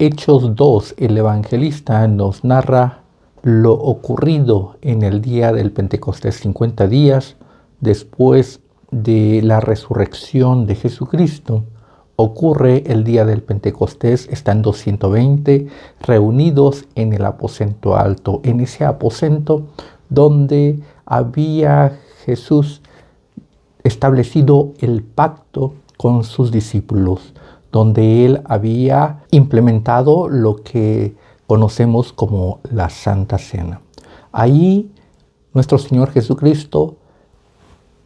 Hechos 2, el evangelista nos narra lo ocurrido en el día del Pentecostés, 50 días después de la resurrección de Jesucristo. Ocurre el día del Pentecostés, están 120 reunidos en el aposento alto, en ese aposento donde había Jesús establecido el pacto con sus discípulos, donde él había implementado lo que conocemos como la Santa Cena. Ahí nuestro Señor Jesucristo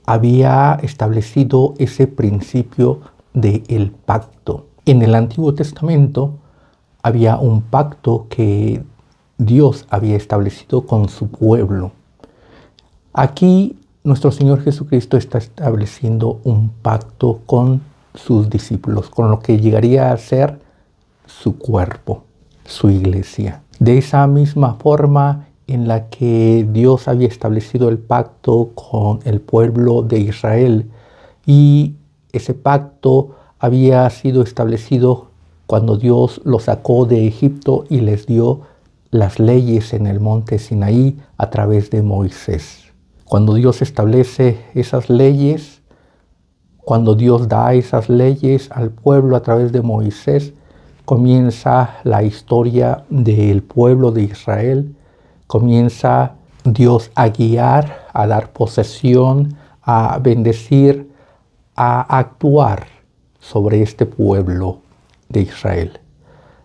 había establecido ese principio del pacto. En el Antiguo Testamento había un pacto que Dios había establecido con su pueblo. Aquí nuestro Señor Jesucristo está estableciendo un pacto con sus discípulos, con lo que llegaría a ser su cuerpo, su iglesia. De esa misma forma en la que Dios había establecido el pacto con el pueblo de Israel, y ese pacto había sido establecido cuando Dios los sacó de Egipto y les dio las leyes en el monte Sinaí a través de Moisés. Cuando Dios establece esas leyes, cuando Dios da esas leyes al pueblo a través de Moisés, comienza la historia del pueblo de Israel. Comienza Dios a guiar, a dar posesión, a bendecir, a actuar sobre este pueblo de Israel.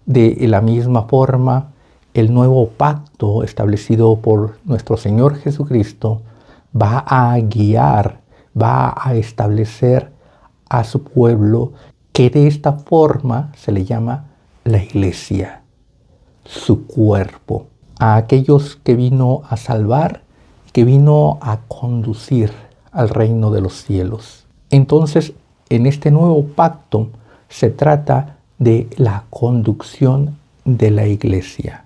De la misma forma, el nuevo pacto establecido por nuestro Señor Jesucristo va a guiar, va a establecer a su pueblo, que de esta forma se le llama la iglesia, su cuerpo, a aquellos que vino a salvar, que vino a conducir al reino de los cielos. Entonces, en este nuevo pacto se trata de la conducción de la iglesia.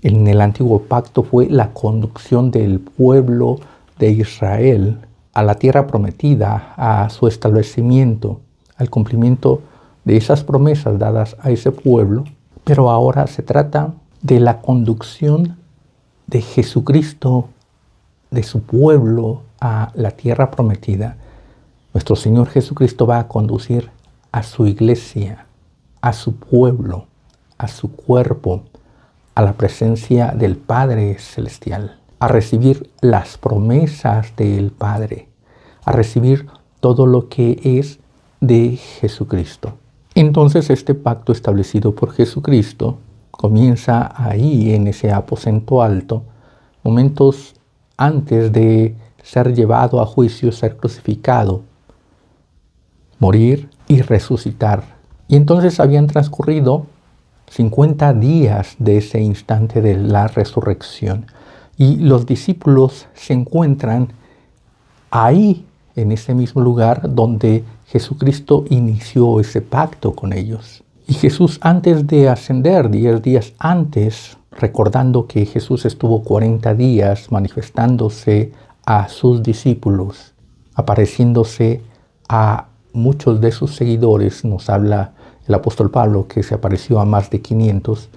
En el antiguo pacto fue la conducción del pueblo de Israel a la tierra prometida, a su establecimiento, al cumplimiento de esas promesas dadas a ese pueblo. Pero ahora se trata de la conducción de Jesucristo, de su pueblo, a la tierra prometida. Nuestro Señor Jesucristo va a conducir a su iglesia, a su pueblo, a su cuerpo, a la presencia del Padre Celestial, a recibir las promesas del Padre, a recibir todo lo que es de Jesucristo. Entonces este pacto establecido por Jesucristo comienza ahí en ese aposento alto, momentos antes de ser llevado a juicio, ser crucificado, morir y resucitar. Y entonces habían transcurrido 50 días de ese instante de la resurrección. Y los discípulos se encuentran ahí, en ese mismo lugar donde Jesucristo inició ese pacto con ellos. Y Jesús, antes de ascender, 10 días antes, recordando que Jesús estuvo 40 días manifestándose a sus discípulos, apareciéndose a muchos de sus seguidores, nos habla el apóstol Pablo que se apareció a más de 500,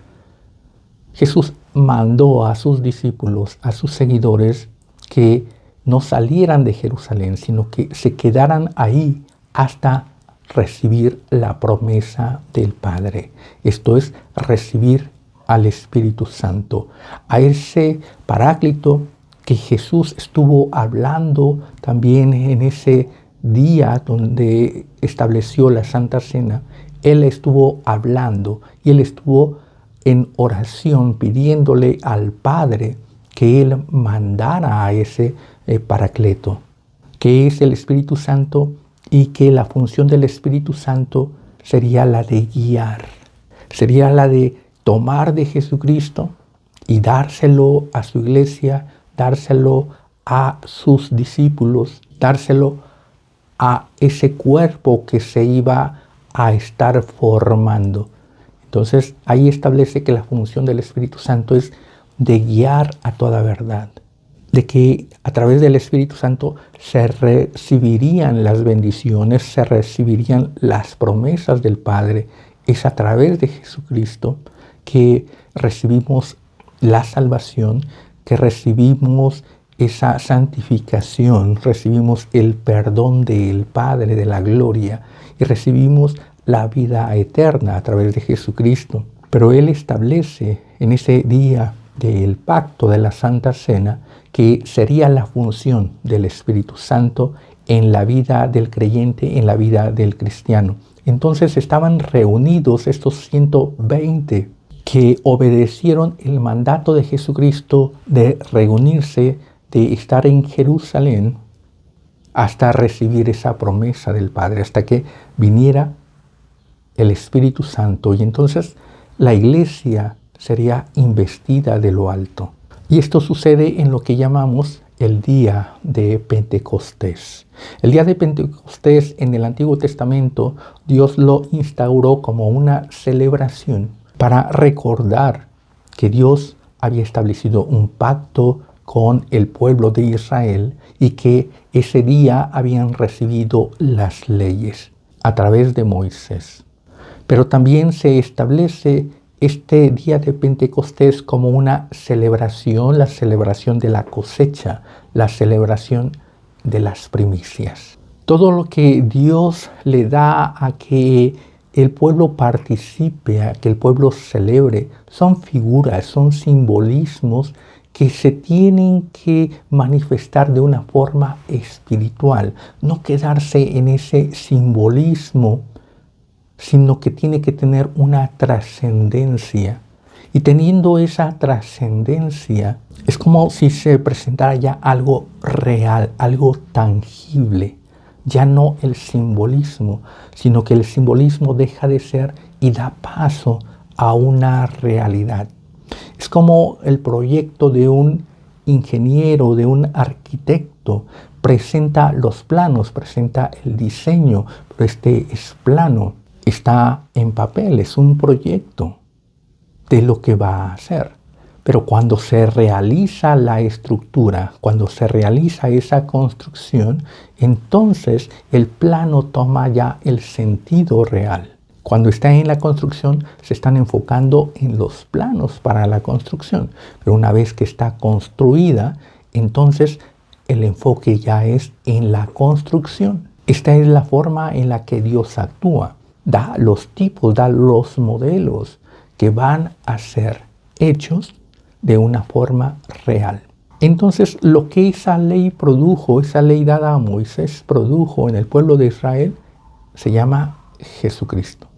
Jesús mandó a sus discípulos, a sus seguidores, que no salieran de Jerusalén, sino que se quedaran ahí hasta recibir la promesa del Padre. Esto es, recibir al Espíritu Santo, a ese Paráclito que Jesús estuvo hablando también en ese día donde estableció la Santa Cena. Él estuvo hablando y él estuvo en oración pidiéndole al Padre que él mandara a ese Paracleto, que es el Espíritu Santo, y que la función del Espíritu Santo sería la de guiar, sería la de tomar de Jesucristo y dárselo a su iglesia, dárselo a sus discípulos, dárselo a ese cuerpo que se iba a estar formando. Entonces ahí establece que la función del Espíritu Santo es de guiar a toda verdad, de que a través del Espíritu Santo se recibirían las bendiciones, se recibirían las promesas del Padre Es a través de Jesucristo que recibimos la salvación, que recibimos esa santificación, recibimos el perdón del Padre de la gloria y recibimos la vida eterna a través de Jesucristo. Pero Él establece en ese día del pacto de la Santa Cena que sería la función del Espíritu Santo en la vida del creyente, en la vida del cristiano. Entonces estaban reunidos estos 120 que obedecieron el mandato de Jesucristo de reunirse, de estar en Jerusalén hasta recibir esa promesa del Padre, hasta que viniera el Espíritu Santo. Y entonces la iglesia sería investida de lo alto. Y esto sucede en lo que llamamos el día de Pentecostés. El día de Pentecostés en el Antiguo Testamento, Dios lo instauró como una celebración para recordar que Dios había establecido un pacto con el pueblo de Israel y que ese día habían recibido las leyes a través de Moisés. Pero también se establece este día de Pentecostés como una celebración, la celebración de la cosecha, la celebración de las primicias. Todo lo que Dios le da a que el pueblo participe, a que el pueblo celebre, son figuras, son simbolismos que se tienen que manifestar de una forma espiritual, no quedarse en ese simbolismo, sino que tiene que tener una trascendencia. Y teniendo esa trascendencia, es como si se presentara ya algo real, algo tangible. Ya no el simbolismo, sino que el simbolismo deja de ser y da paso a una realidad. Es como el proyecto de un ingeniero, de un arquitecto. Presenta los planos, presenta el diseño, pero este es plano, está en papel, es un proyecto de lo que va a hacer. Pero cuando se realiza la estructura, cuando se realiza esa construcción, entonces el plano toma ya el sentido real. Cuando está en la construcción, se están enfocando en los planos para la construcción. Pero una vez que está construida, entonces el enfoque ya es en la construcción. Esta es la forma en la que Dios actúa. Da los tipos, da los modelos que van a ser hechos de una forma real. Entonces, lo que esa ley produjo, esa ley dada a Moisés produjo en el pueblo de Israel, se llama Jesucristo.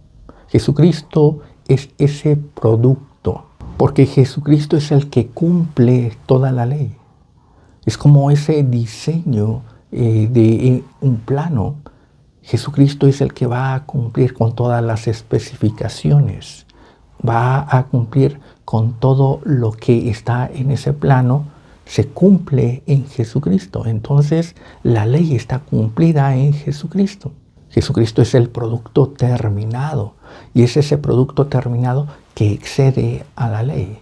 Jesucristo es ese producto, porque Jesucristo es el que cumple toda la ley. Es como ese diseño de un plano. Jesucristo es el que va a cumplir con todas las especificaciones, va a cumplir con todo lo que está en ese plano, se cumple en Jesucristo. Entonces la ley está cumplida en Jesucristo. Jesucristo es el producto terminado y es ese producto terminado que excede a la ley.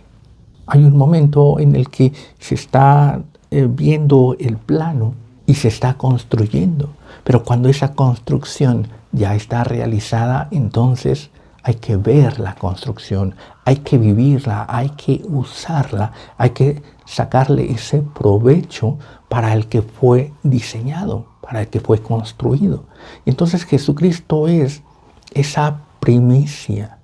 Hay un momento en el que se está viendo el plano y se está construyendo, pero cuando esa construcción ya está realizada, entonces hay que ver la construcción, hay que vivirla, hay que usarla, hay que sacarle ese provecho para el que fue diseñado, para el que fue construido. Entonces Jesucristo es esa primicia,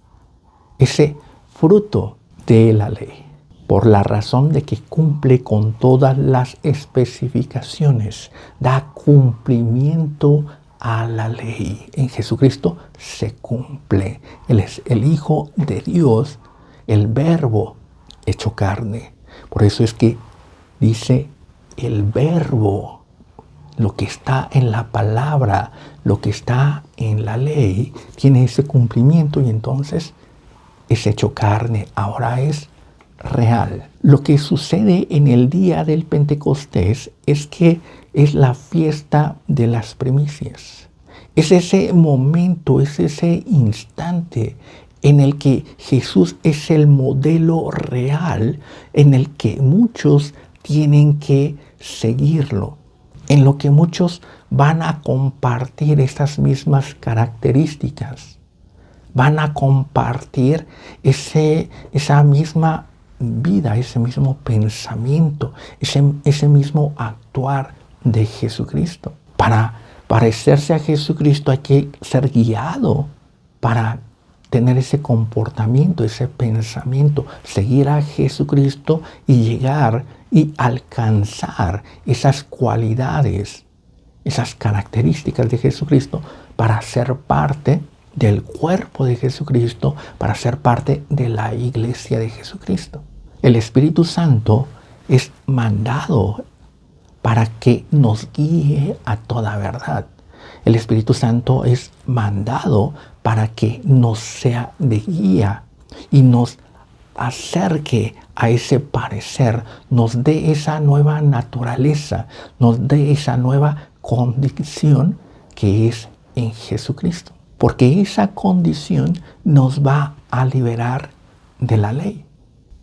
ese fruto de la ley, por la razón de que cumple con todas las especificaciones, da cumplimiento a la ley. En Jesucristo se cumple. Él es el Hijo de Dios, el Verbo hecho carne. Por eso es que dice el Verbo, lo que está en la palabra, lo que está en la ley, tiene ese cumplimiento y entonces es hecho carne. Ahora es real. Lo que sucede en el día del Pentecostés es que es la fiesta de las primicias. Es ese momento, es ese instante en el que Jesús es el modelo real, en el que muchos tienen que seguirlo, en lo que muchos van a compartir estas mismas características. van a compartir esa misma vida, ese mismo pensamiento, ese mismo actuar de Jesucristo. Para parecerse a Jesucristo hay que ser guiado para tener ese comportamiento, ese pensamiento, seguir a Jesucristo y llegar y alcanzar esas cualidades, esas características de Jesucristo para ser parte del cuerpo de Jesucristo, para ser parte de la iglesia de Jesucristo. El Espíritu Santo es mandado para que nos guíe a toda verdad. El Espíritu Santo es mandado para que nos sea de guía y nos acerque a ese parecer, nos dé esa nueva naturaleza, nos dé esa nueva condición que es en Jesucristo. Porque esa condición nos va a liberar de la ley.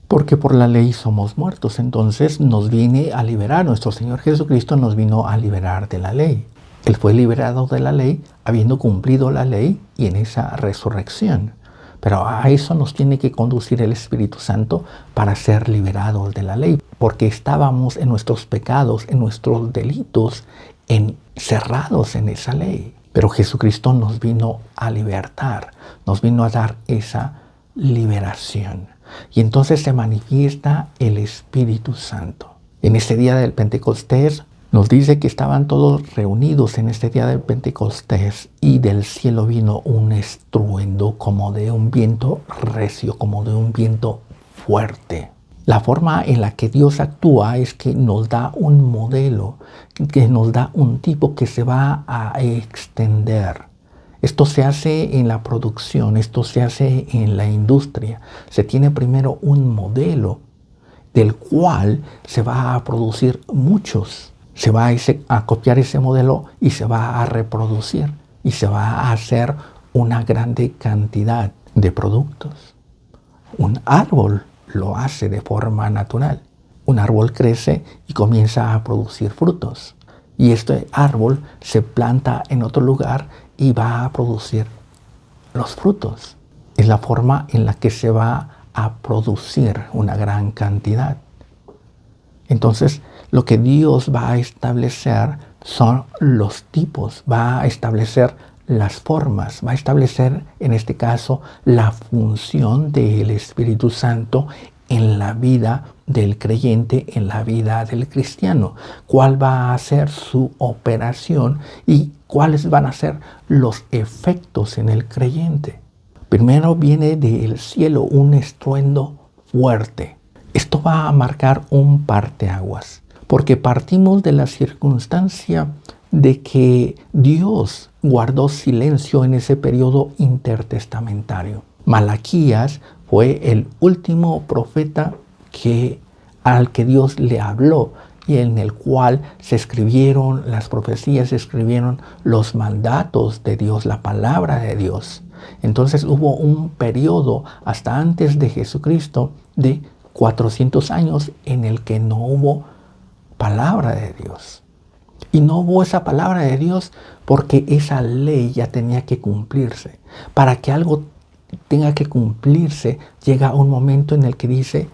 Porque por la ley somos muertos, entonces nos viene a liberar. Nuestro Señor Jesucristo nos vino a liberar de la ley. Él fue liberado de la ley, habiendo cumplido la ley y en esa resurrección. Pero a eso nos tiene que conducir el Espíritu Santo para ser liberados de la ley. Porque estábamos en nuestros pecados, en nuestros delitos, encerrados en esa ley. Pero Jesucristo nos vino a libertar, nos vino a dar esa liberación. Y entonces se manifiesta el Espíritu Santo. En este día del Pentecostés nos dice que estaban todos reunidos en este día del Pentecostés y del cielo vino un estruendo como de un viento recio, como de un viento fuerte. La forma en la que Dios actúa es que nos da un modelo, que nos da un tipo que se va a extender. Esto se hace en la producción, esto se hace en la industria. Se tiene primero un modelo del cual se va a producir muchos. Se va a copiar ese modelo y se va a reproducir y se va a hacer una grande cantidad de productos. Un árbol lo hace de forma natural. Un árbol crece y comienza a producir frutos. Y este árbol se planta en otro lugar y va a producir los frutos. Es la forma en la que se va a producir una gran cantidad. Entonces, lo que Dios va a establecer son los tipos, va a establecer las formas, va a establecer, en este caso, la función del Espíritu Santo en la vida del creyente, en la vida del cristiano. ¿Cuál va a ser su operación y cuáles van a ser los efectos en el creyente? Primero viene del cielo un estruendo fuerte. Esto va a marcar un parteaguas, porque partimos de la circunstancia de que Dios guardó silencio en ese periodo intertestamentario. Malaquías fue el último profeta al que Dios le habló y en el cual se escribieron las profecías, se escribieron los mandatos de Dios, la palabra de Dios. Entonces hubo un periodo hasta antes de Jesucristo de 400 años en el que no hubo palabra de Dios. Y no hubo esa palabra de Dios porque esa ley ya tenía que cumplirse. Para que algo tenga que cumplirse, llega un momento en el que dice,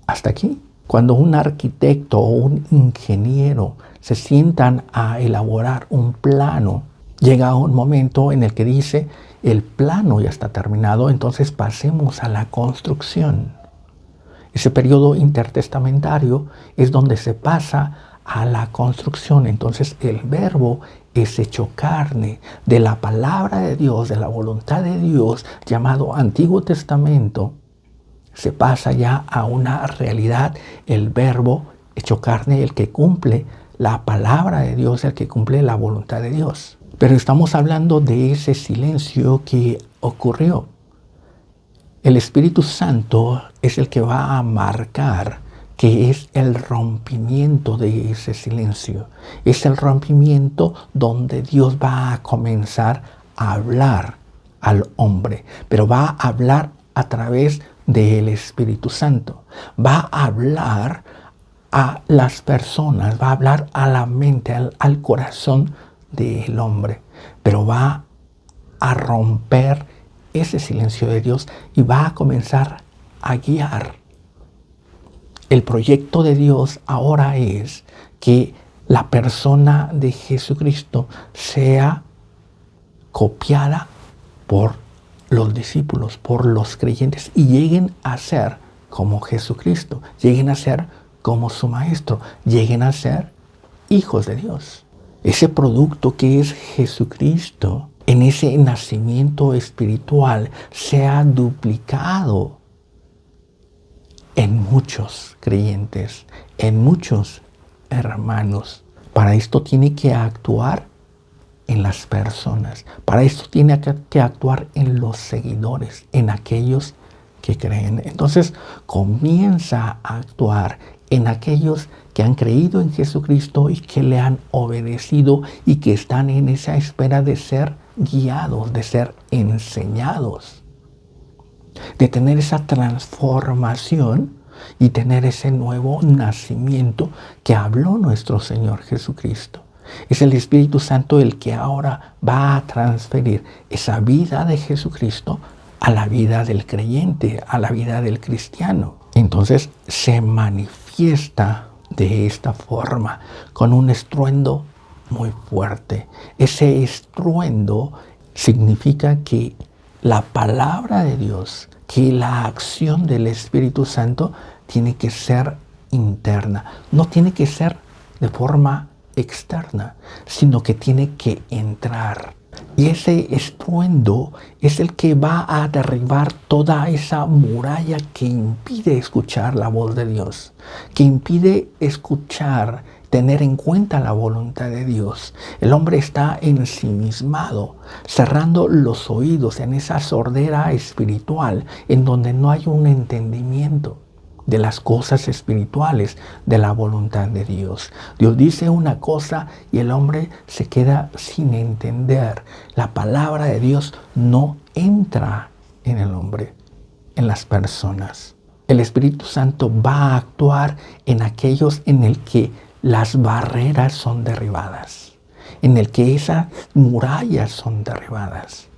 hasta aquí. Cuando un arquitecto o un ingeniero se sientan a elaborar un plano, llega un momento en el que dice, el plano ya está terminado, entonces pasemos a la construcción. Ese periodo intertestamentario es donde se pasa a la construcción. Entonces el verbo es hecho carne de la palabra de Dios, de la voluntad de Dios, llamado Antiguo Testamento. Se pasa ya a una realidad, el verbo hecho carne, el que cumple la palabra de Dios, el que cumple la voluntad de Dios. Pero estamos hablando de ese silencio que ocurrió. El Espíritu Santo es el que va a marcar que es el rompimiento de ese silencio. Es el rompimiento donde Dios va a comenzar a hablar al hombre, pero va a hablar a través del Espíritu Santo. Va a hablar a las personas, va a hablar a la mente, al corazón del hombre, pero va a romper ese silencio de Dios y va a comenzar a guiar. El proyecto de Dios ahora es que la persona de Jesucristo sea copiada por los discípulos, por los creyentes, y lleguen a ser como Jesucristo, lleguen a ser como su Maestro, lleguen a ser hijos de Dios. Ese producto que es Jesucristo, en ese nacimiento espiritual, sea duplicado en muchos creyentes, en muchos hermanos. Para esto tiene que actuar en las personas. Para esto tiene que actuar en los seguidores, en aquellos que creen. Entonces comienza a actuar en aquellos que han creído en Jesucristo y que le han obedecido y que están en esa espera de ser guiados, de ser enseñados, de tener esa transformación y tener ese nuevo nacimiento que habló nuestro Señor Jesucristo. Es el Espíritu Santo el que ahora va a transferir esa vida de Jesucristo a la vida del creyente, a la vida del cristiano. Entonces se manifiesta de esta forma, con un estruendo muy fuerte. Ese estruendo significa que la palabra de Dios, que la acción del Espíritu Santo tiene que ser interna, no tiene que ser de forma externa, sino que tiene que entrar. Y ese estruendo es el que va a derribar toda esa muralla que impide escuchar la voz de Dios, que impide escuchar, tener en cuenta la voluntad de Dios. El hombre está ensimismado, cerrando los oídos en esa sordera espiritual en donde no hay un entendimiento de las cosas espirituales, de la voluntad de Dios. Dios dice una cosa y el hombre se queda sin entender. La palabra de Dios no entra en el hombre, en las personas. El Espíritu Santo va a actuar en aquellos en el que las barreras son derribadas, en el que esas murallas son derribadas.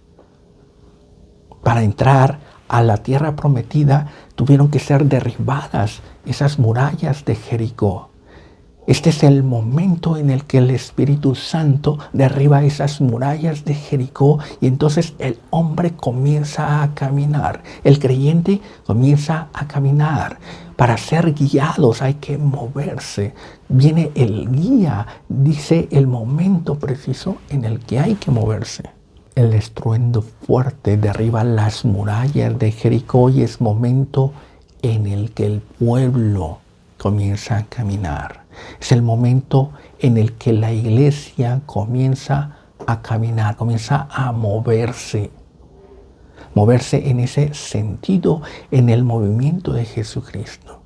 Para entrar a la tierra prometida tuvieron que ser derribadas esas murallas de Jericó. Este es el momento en el que el Espíritu Santo derriba esas murallas de Jericó y entonces el hombre comienza a caminar, el creyente comienza a caminar. Para ser guiados hay que moverse. Viene el guía, dice el momento preciso en el que hay que moverse. El estruendo fuerte derriba las murallas de Jericó y es momento en el que el pueblo comienza a caminar. Es el momento en el que la iglesia comienza a caminar, comienza a moverse. Moverse en ese sentido, en el movimiento de Jesucristo,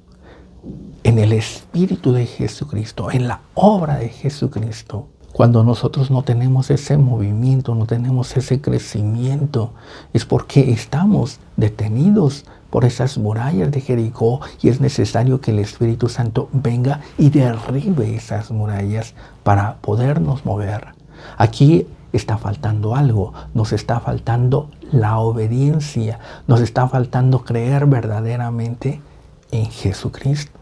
en el Espíritu de Jesucristo, en la obra de Jesucristo. Cuando nosotros no tenemos ese movimiento, no tenemos ese crecimiento, es porque estamos detenidos por esas murallas de Jericó y es necesario que el Espíritu Santo venga y derribe esas murallas para podernos mover. Aquí está faltando algo, nos está faltando la obediencia, nos está faltando creer verdaderamente en Jesucristo,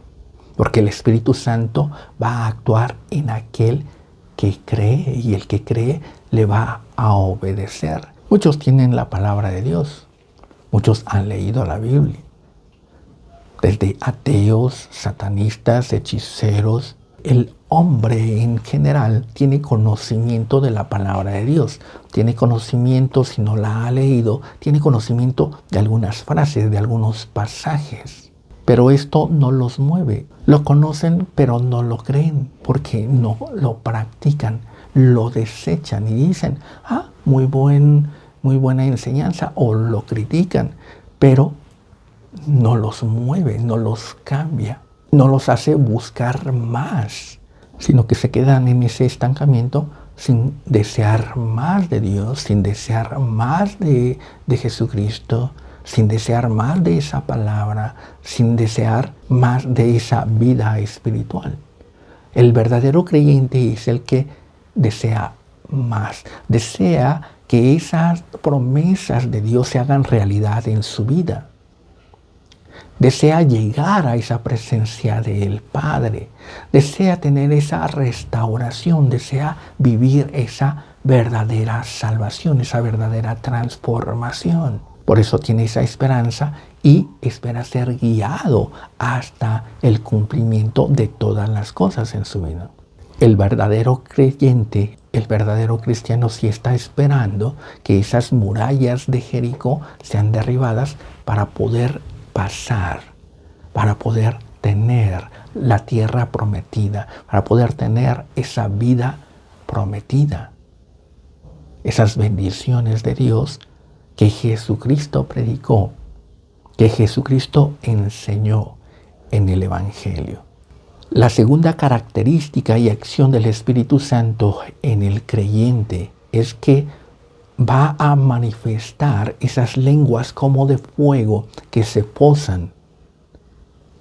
porque el Espíritu Santo va a actuar en aquel que cree y el que cree le va a obedecer. Muchos tienen la palabra de Dios, muchos han leído la Biblia, desde ateos, satanistas, hechiceros. El hombre en general tiene conocimiento de la palabra de Dios, tiene conocimiento, si no la ha leído, tiene conocimiento de algunas frases, de algunos pasajes. Pero esto no los mueve. Lo conocen, pero no lo creen, porque no lo practican, lo desechan y dicen, muy buena enseñanza, o lo critican, pero no los mueve, no los cambia, no los hace buscar más, sino que se quedan en ese estancamiento sin desear más de Dios, sin desear más de Jesucristo, sin desear más de esa palabra, sin desear más de esa vida espiritual. El verdadero creyente es el que desea más, desea que esas promesas de Dios se hagan realidad en su vida. Desea llegar a esa presencia del Padre. Desea tener esa restauración. Desea vivir esa verdadera salvación, esa verdadera transformación. Por eso tiene esa esperanza y espera ser guiado hasta el cumplimiento de todas las cosas en su vida. El verdadero creyente, el verdadero cristiano sí está esperando que esas murallas de Jericó sean derribadas para poder pasar, para poder tener la tierra prometida, para poder tener esa vida prometida, esas bendiciones de Dios que Jesucristo predicó, que Jesucristo enseñó en el Evangelio. La segunda característica y acción del Espíritu Santo en el creyente es que va a manifestar esas lenguas como de fuego que se posan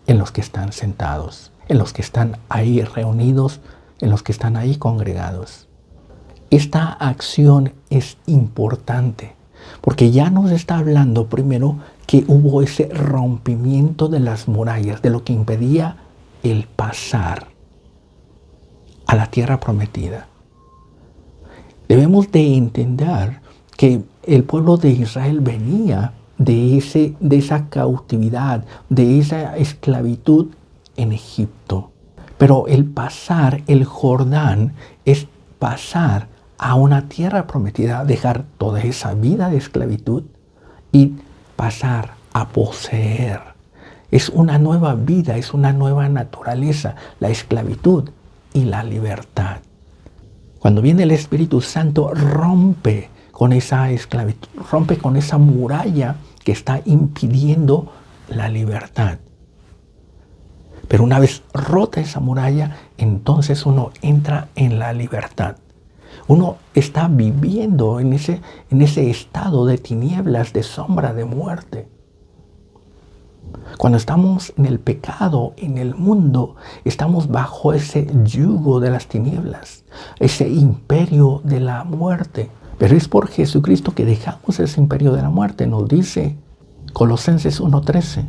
en los que están sentados, en los que están ahí reunidos, en los que están ahí congregados. Esta acción es importante porque ya nos está hablando primero que hubo ese rompimiento de las murallas, de lo que impedía el pasar a la tierra prometida. Debemos de entender que el pueblo de Israel venía de esa cautividad, de esa esclavitud en Egipto. Pero el pasar el Jordán es pasar a una tierra prometida, dejar toda esa vida de esclavitud y pasar a poseer. Es una nueva vida, es una nueva naturaleza, la esclavitud y la libertad. Cuando viene el Espíritu Santo, rompe con esa esclavitud, rompe con esa muralla que está impidiendo la libertad. Pero una vez rota esa muralla, entonces uno entra en la libertad. Uno está viviendo en ese estado de tinieblas, de sombra, de muerte. Cuando estamos en el pecado, en el mundo, estamos bajo ese yugo de las tinieblas, ese imperio de la muerte. Pero es por Jesucristo que dejamos ese imperio de la muerte, nos dice Colosenses 1:13,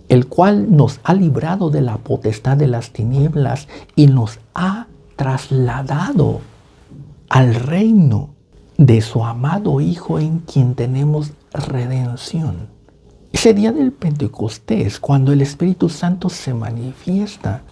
el cual nos ha librado de la potestad de las tinieblas y nos ha trasladado al reino de su amado Hijo en quien tenemos redención. Ese día del Pentecostés, cuando el Espíritu Santo se manifiesta,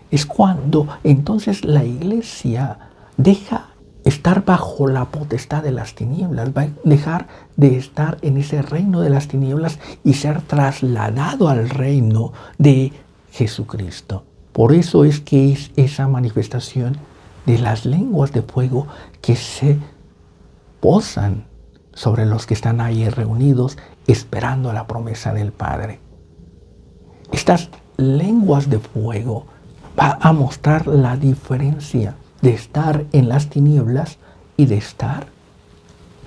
es cuando entonces la iglesia deja estar bajo la potestad de las tinieblas, va a dejar de estar en ese reino de las tinieblas y ser trasladado al reino de Jesucristo. Por eso es que es esa manifestación de las lenguas de fuego que se posan sobre los que están ahí reunidos esperando la promesa del Padre. Estas lenguas de fuego van a mostrar la diferencia de estar en las tinieblas y de estar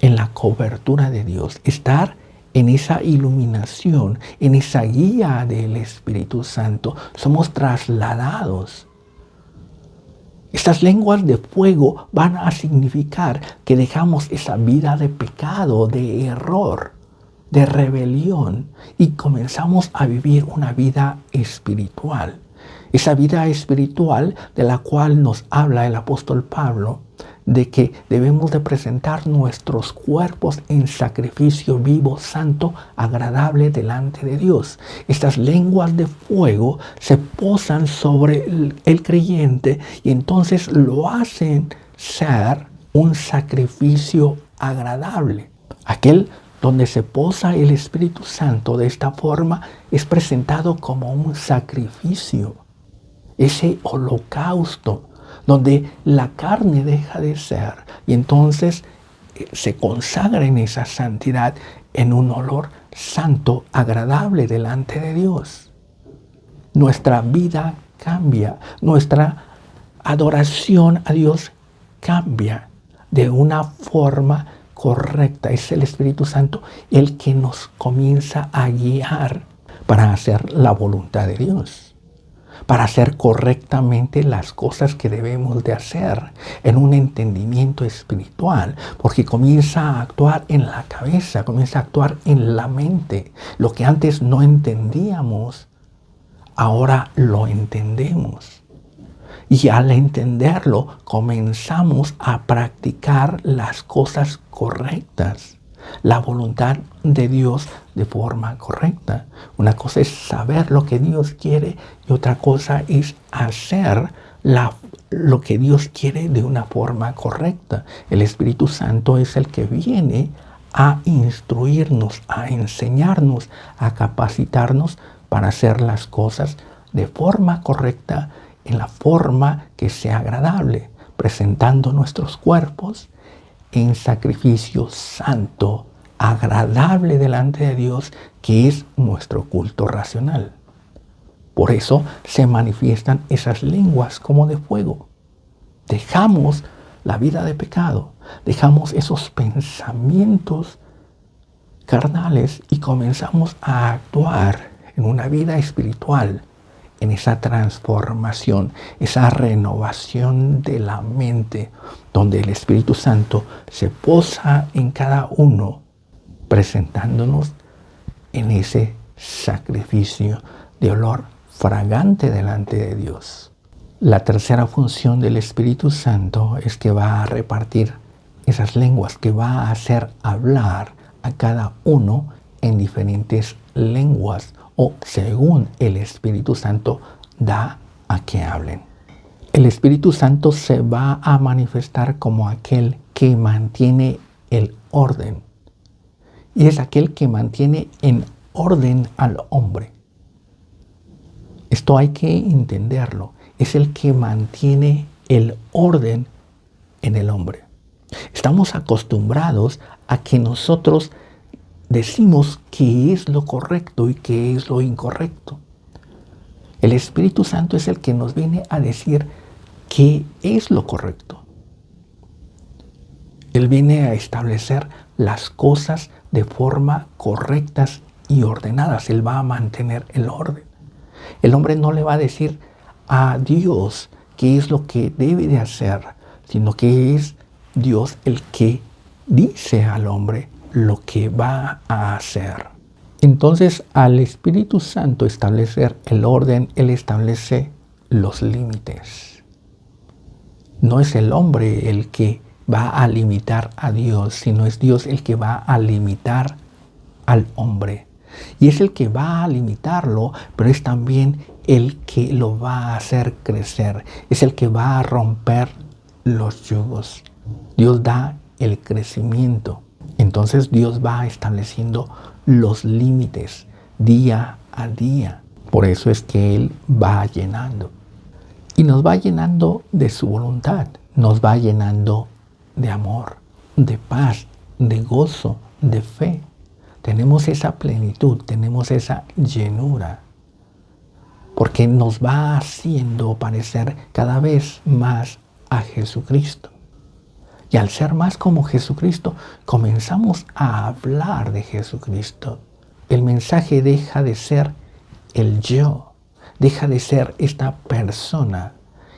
en la cobertura de Dios, estar en esa iluminación, en esa guía del Espíritu Santo. Somos trasladados. Estas lenguas de fuego van a significar que dejamos esa vida de pecado, de error, de rebelión y comenzamos a vivir una vida espiritual. Esa vida espiritual de la cual nos habla el apóstol Pablo, de que debemos de presentar nuestros cuerpos en sacrificio vivo, santo, agradable delante de Dios. Estas lenguas de fuego se posan sobre el creyente y entonces lo hacen ser un sacrificio agradable. Aquel donde se posa el Espíritu Santo de esta forma es presentado como un sacrificio. Ese holocausto donde la carne deja de ser y entonces se consagra en esa santidad en un olor santo, agradable delante de Dios. Nuestra vida cambia, nuestra adoración a Dios cambia de una forma correcta. Es el Espíritu Santo el que nos comienza a guiar para hacer la voluntad de Dios. para hacer correctamente las cosas que debemos de hacer en un entendimiento espiritual, porque comienza a actuar en la cabeza, comienza a actuar en la mente. Lo que antes no entendíamos, ahora lo entendemos. Y al entenderlo, comenzamos a practicar las cosas correctas, la voluntad de Dios de forma correcta. Una cosa es saber lo que Dios quiere y otra cosa es hacer lo que Dios quiere de una forma correcta. El Espíritu Santo es el que viene a instruirnos, a enseñarnos, a capacitarnos para hacer las cosas de forma correcta, en la forma que sea agradable, presentando nuestros cuerpos en sacrificio santo, agradable delante de Dios, que es nuestro culto racional. Por eso se manifiestan esas lenguas como de fuego. Dejamos la vida de pecado, dejamos esos pensamientos carnales y comenzamos a actuar en una vida espiritual, en esa transformación, esa renovación de la mente, donde el Espíritu Santo se posa en cada uno, presentándonos en ese sacrificio de olor fragante delante de Dios. La tercera función del Espíritu Santo es que va a repartir esas lenguas, que va a hacer hablar a cada uno en diferentes lenguas o según el Espíritu Santo da a que hablen. El Espíritu Santo se va a manifestar como aquel que mantiene el orden. Y es aquel que mantiene en orden al hombre. Esto hay que entenderlo. Es el que mantiene el orden en el hombre. Estamos acostumbrados a que nosotros decimos qué es lo correcto y qué es lo incorrecto. El Espíritu Santo es el que nos viene a decir qué es lo correcto. Él viene a establecer las cosas de forma correctas y ordenadas. Él va a mantener el orden. El hombre no le va a decir a Dios qué es lo que debe de hacer, sino que es Dios el que dice al hombre lo que va a hacer. Entonces, al Espíritu Santo establecer el orden, Él establece los límites. No es el hombre el que va a limitar a Dios, sino es Dios el que va a limitar al hombre. Y es el que va a limitarlo, pero es también el que lo va a hacer crecer. Es el que va a romper los yugos. Dios da el crecimiento. Entonces Dios va estableciendo los límites día a día. Por eso es que Él va llenando. Y nos va llenando de su voluntad. Nos va llenando de amor, de paz, de gozo, de fe. Tenemos esa plenitud, tenemos esa llenura. Porque nos va haciendo parecer cada vez más a Jesucristo. Y al ser más como Jesucristo, comenzamos a hablar de Jesucristo. El mensaje deja de ser el yo, deja de ser esta persona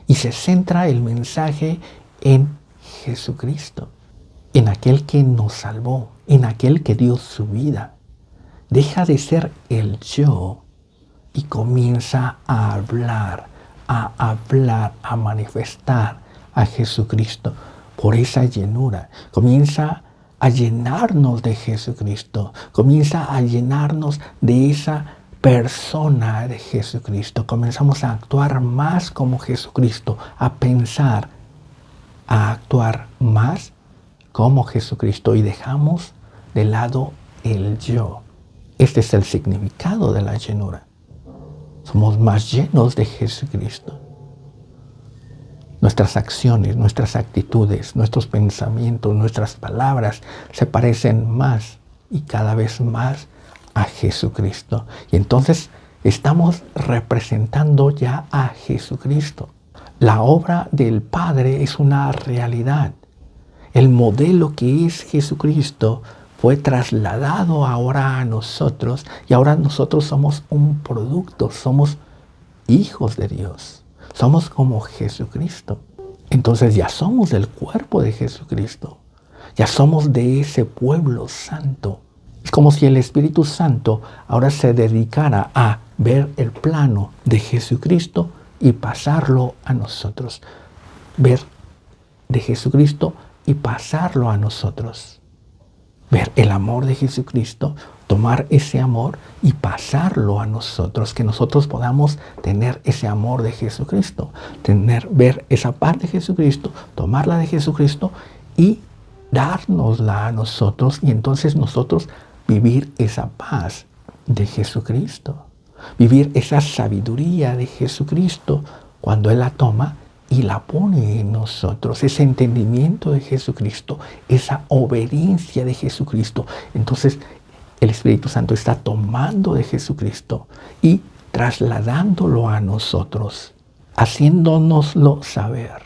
y se centra el mensaje en Jesucristo, en aquel que nos salvó, en aquel que dio su vida. Deja de ser el yo y comienza a hablar, a manifestar a Jesucristo. Por esa llenura, comienza a llenarnos de Jesucristo, comienza a llenarnos de esa persona de Jesucristo. Comenzamos a actuar más como Jesucristo, a pensar, a actuar más como Jesucristo y dejamos de lado el yo. Este es el significado de la llenura. Somos más llenos de Jesucristo. Nuestras acciones, nuestras actitudes, nuestros pensamientos, nuestras palabras se parecen más y cada vez más a Jesucristo. Y entonces estamos representando ya a Jesucristo. La obra del Padre es una realidad. El modelo que es Jesucristo fue trasladado ahora a nosotros y ahora nosotros somos un producto, somos hijos de Dios. Somos como Jesucristo. Entonces ya somos del cuerpo de Jesucristo. Ya somos de ese pueblo santo. Es como si el Espíritu Santo ahora se dedicara a ver el plano de Jesucristo y pasarlo a nosotros. Ver de Jesucristo y pasarlo a nosotros. Ver el amor de Jesucristo, tomar ese amor y pasarlo a nosotros, que nosotros podamos tener ese amor de Jesucristo, ver esa parte de Jesucristo, tomarla de Jesucristo y dárnosla a nosotros, y entonces nosotros vivir esa paz de Jesucristo, vivir esa sabiduría de Jesucristo cuando Él la toma y la pone en nosotros, ese entendimiento de Jesucristo, esa obediencia de Jesucristo. Entonces el Espíritu Santo está tomando de Jesucristo y trasladándolo a nosotros, haciéndonoslo saber,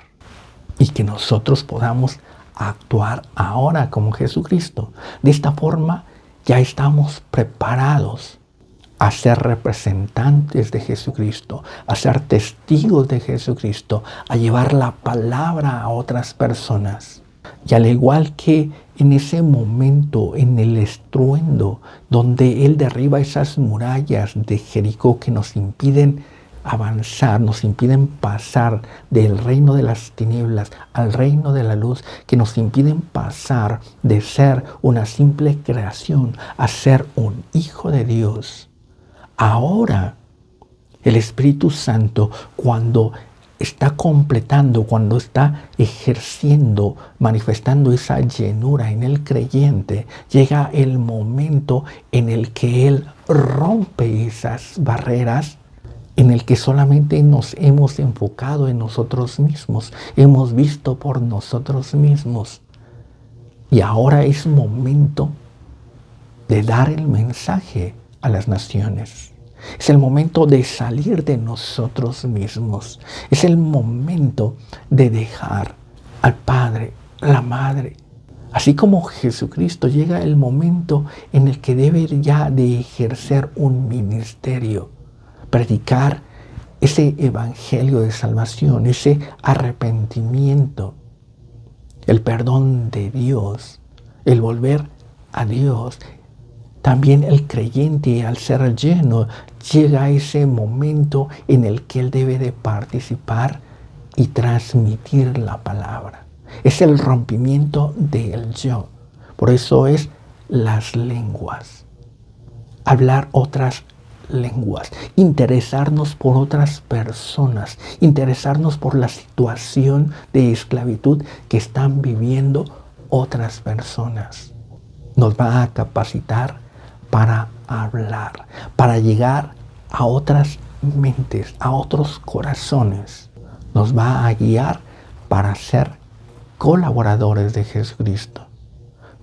y que nosotros podamos actuar ahora como Jesucristo. De esta forma ya estamos preparados a ser representantes de Jesucristo, a ser testigos de Jesucristo, a llevar la palabra a otras personas. Y al igual que en ese momento, en el estruendo, donde Él derriba esas murallas de Jericó que nos impiden avanzar, nos impiden pasar del reino de las tinieblas al reino de la luz, que nos impiden pasar de ser una simple creación a ser un hijo de Dios. Ahora, el Espíritu Santo, cuando está completando, cuando está ejerciendo, manifestando esa llenura en el creyente, llega el momento en el que Él rompe esas barreras, en el que solamente nos hemos enfocado en nosotros mismos, hemos visto por nosotros mismos. Y ahora es momento de dar el mensaje a las naciones. Es el momento de salir de nosotros mismos. Es el momento de dejar al Padre, a la Madre. Así como Jesucristo, llega el momento en el que debe ya de ejercer un ministerio, predicar ese evangelio de salvación, ese arrepentimiento, el perdón de Dios, el volver a Dios. También el creyente, al ser lleno, llega a ese momento en el que él debe de participar y transmitir la palabra. Es el rompimiento del yo. Por eso es las lenguas. Hablar otras lenguas. Interesarnos por otras personas. Interesarnos por la situación de esclavitud que están viviendo otras personas. Nos va a capacitar para hablar, para llegar a otras mentes, a otros corazones. Nos va a guiar para ser colaboradores de Jesucristo.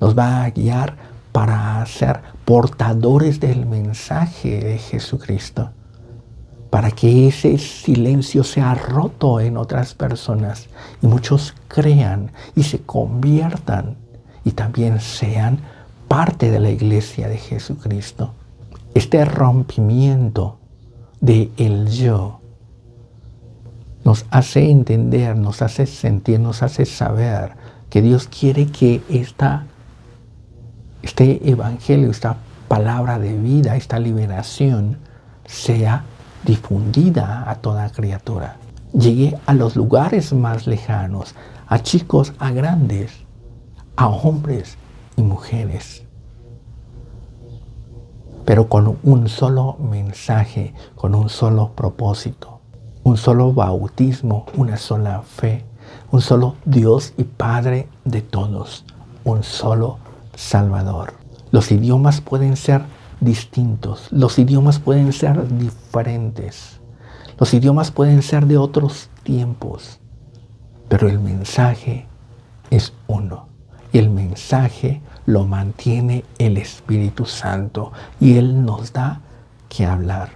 Nos va a guiar para ser portadores del mensaje de Jesucristo, para que ese silencio sea roto en otras personas y muchos crean y se conviertan y también sean parte de la iglesia de Jesucristo. Este rompimiento de el yo nos hace entender, nos hace sentir, nos hace saber que Dios quiere que este evangelio, esta palabra de vida, esta liberación sea difundida a toda criatura. Llegue a los lugares más lejanos, a chicos, a grandes, a hombres y mujeres, pero con un solo mensaje, con un solo propósito, un solo bautismo, una sola fe, un solo Dios y Padre de todos, un solo Salvador. Los idiomas pueden ser distintos, los idiomas pueden ser diferentes, los idiomas pueden ser de otros tiempos, pero el mensaje es uno. Y el mensaje lo mantiene el Espíritu Santo y Él nos da que hablar.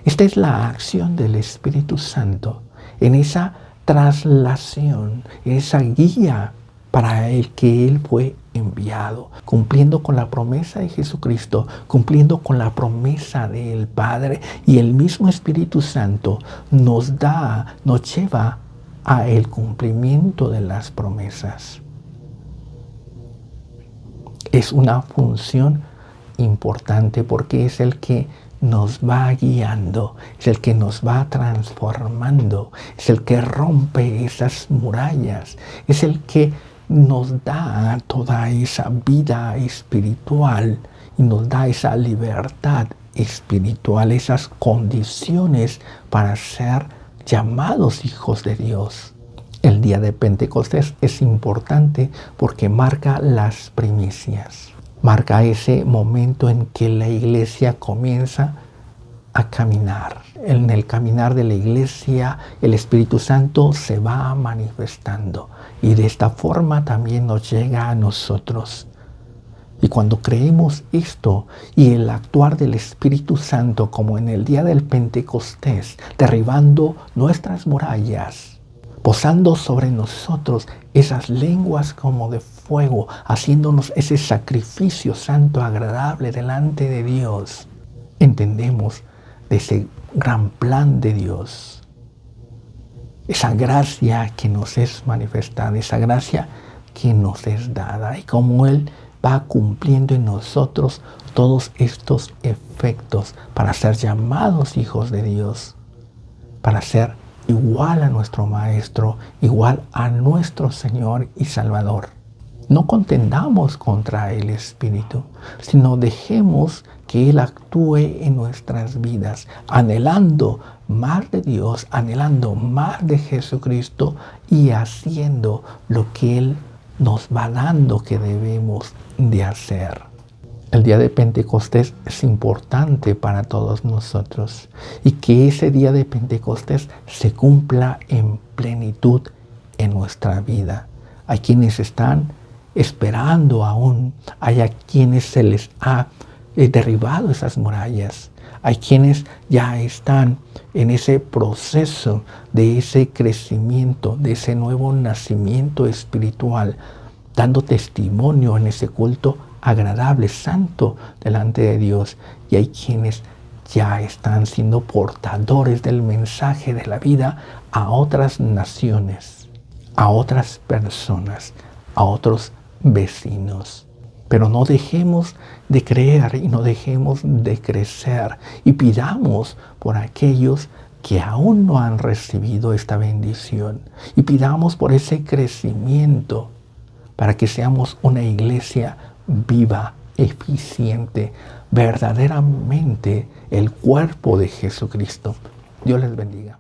Esta es la acción del Espíritu Santo en esa traslación, en esa guía para el que Él fue enviado, cumpliendo con la promesa de Jesucristo, cumpliendo con la promesa del Padre, y el mismo Espíritu Santo nos lleva a el cumplimiento de las promesas. Es una función importante porque es el que nos va guiando, es el que nos va transformando, es el que rompe esas murallas, es el que nos da toda esa vida espiritual y nos da esa libertad espiritual, esas condiciones para ser llamados hijos de Dios. El día de Pentecostés es importante porque marca las primicias, marca ese momento en que la iglesia comienza a caminar. En el caminar de la iglesia, el Espíritu Santo se va manifestando y de esta forma también nos llega a nosotros. Y cuando creemos esto y el actuar del Espíritu Santo como en el día del Pentecostés, derribando nuestras murallas, posando sobre nosotros esas lenguas como de fuego, haciéndonos ese sacrificio santo, agradable delante de Dios, entendemos de ese gran plan de Dios, esa gracia que nos es manifestada, esa gracia que nos es dada, y como Él va cumpliendo en nosotros todos estos efectos para ser llamados hijos de Dios, para ser igual a nuestro Maestro, igual a nuestro Señor y Salvador. No contendamos contra el Espíritu, sino dejemos que Él actúe en nuestras vidas, anhelando más de Dios, anhelando más de Jesucristo y haciendo lo que Él nos va dando que debemos de hacer. El día de Pentecostés es importante para todos nosotros y que ese día de Pentecostés se cumpla en plenitud en nuestra vida. Hay quienes están esperando aún, hay a quienes se les ha derribado esas murallas, hay quienes ya están en ese proceso de ese crecimiento, de ese nuevo nacimiento espiritual, dando testimonio en ese culto agradable, santo delante de Dios. Y hay quienes ya están siendo portadores del mensaje de la vida a otras naciones, a otras personas, a otros vecinos. Pero no dejemos de creer y no dejemos de crecer y pidamos por aquellos que aún no han recibido esta bendición y pidamos por ese crecimiento para que seamos una iglesia viva, eficiente, verdaderamente el cuerpo de Jesucristo. Dios les bendiga.